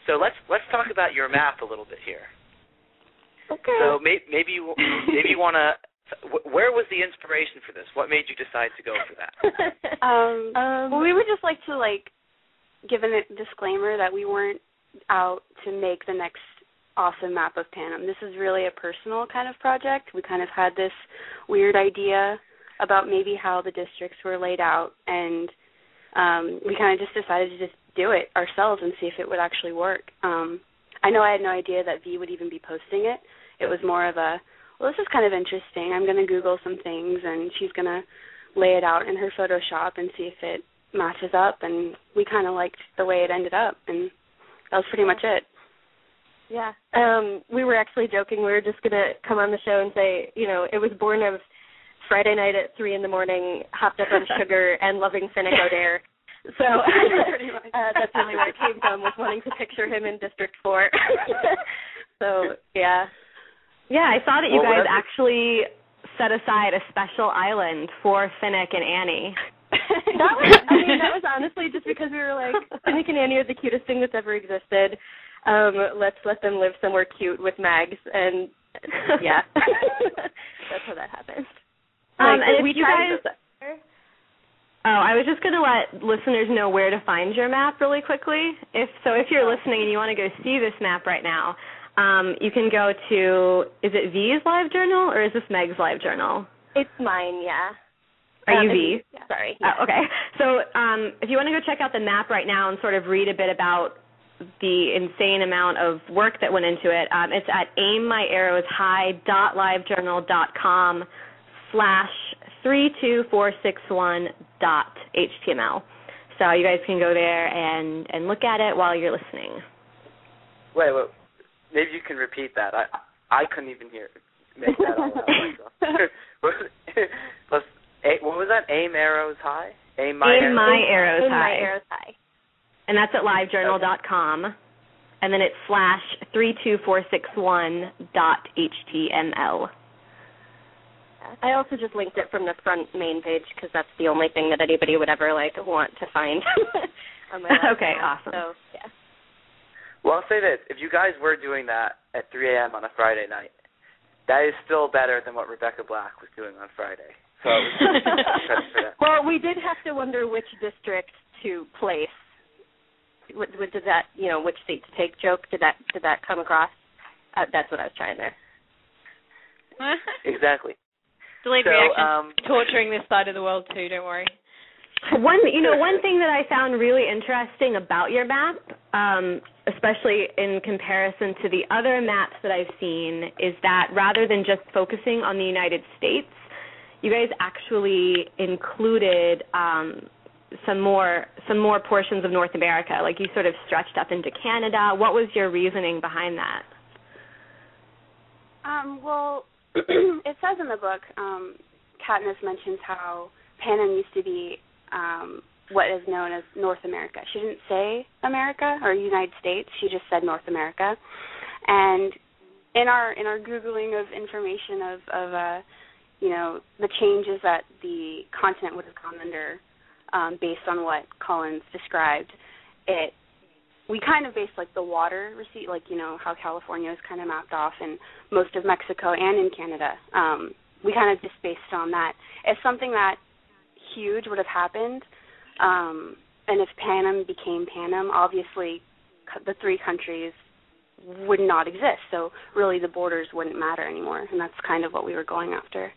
So let's talk about your map a little bit here. Okay. So maybe you want to. Where was the inspiration for this? What made you decide to go for that? Well, we would just like to give a disclaimer that we weren't out to make the next awesome Map of Panem. This is really a personal kind of project. We kind of had this weird idea about maybe how the districts were laid out, and we kind of just decided to just do it ourselves and see if it would actually work. I know I had no idea that V would even be posting it. It was more of a, well, this is kind of interesting. I'm going to Google some things, and she's going to lay it out in her Photoshop and see if it matches up, and we kind of liked the way it ended up, and that was pretty much it. Yeah. We were actually joking. We were just going to come on the show and say, it was born of Friday night at 3 a.m, hopped up on sugar and loving Finnick O'Dare. So that's really where it came from, was wanting to picture him in District 4. So, yeah. Yeah, I saw that you guys actually set aside a special island for Finnick and Annie. that was honestly just because we were like, Finnick and Annie are the cutest thing that's ever existed. Let's let them live somewhere cute with Mags, and yeah, that's how that happened. And if you guys, I was just going to let listeners know where to find your map really quickly. If you're listening and you want to go see this map right now, you can go to, is it V's live journal or is this Meg's live journal? It's mine, yeah. Are you V? Yeah. Sorry. Yeah. Oh, okay. So if you want to go check out the map right now and sort of read a bit about the insane amount of work that went into it, it's at aimmyarrowshigh.livejournal.com/32461.html. So you guys can go there and look at it while you're listening. Wait. Maybe you can repeat that. I couldn't even make that all out. What was that? Aim arrows high? Aim my arrows high. Arrows high. And that's at livejournal.com. And then it's /32461.html. I also just linked it from the front main page because that's the only thing that anybody would ever want to find on my laptop. Okay, awesome. So, yeah. Well, I'll say this. If you guys were doing that at 3 a.m. on a Friday night, that is still better than what Rebecca Black was doing on Friday. So credit for that. Well, we did have to wonder which district to place. Did that, which seat to take joke? Did that come across? That's what I was trying there. Exactly. Delayed reaction. Torturing this side of the world too. Don't worry. One thing that I found really interesting about your map, especially in comparison to the other maps that I've seen, is that rather than just focusing on the United States, you guys actually included some more portions of North America. Like you sort of stretched up into Canada. What was your reasoning behind that? Well, it says in the book, Katniss mentions how Panem used to be what is known as North America. She didn't say America or United States. She just said North America. And in our Googling of information of the changes that the continent would have gone under based on what Collins described, we kind of based the water receipt, how California is kind of mapped off in most of Mexico and in Canada. We kind of just based on that. If something that huge would have happened, and if Panem became Panem, obviously the three countries would not exist. So really the borders wouldn't matter anymore, and that's kind of what we were going after.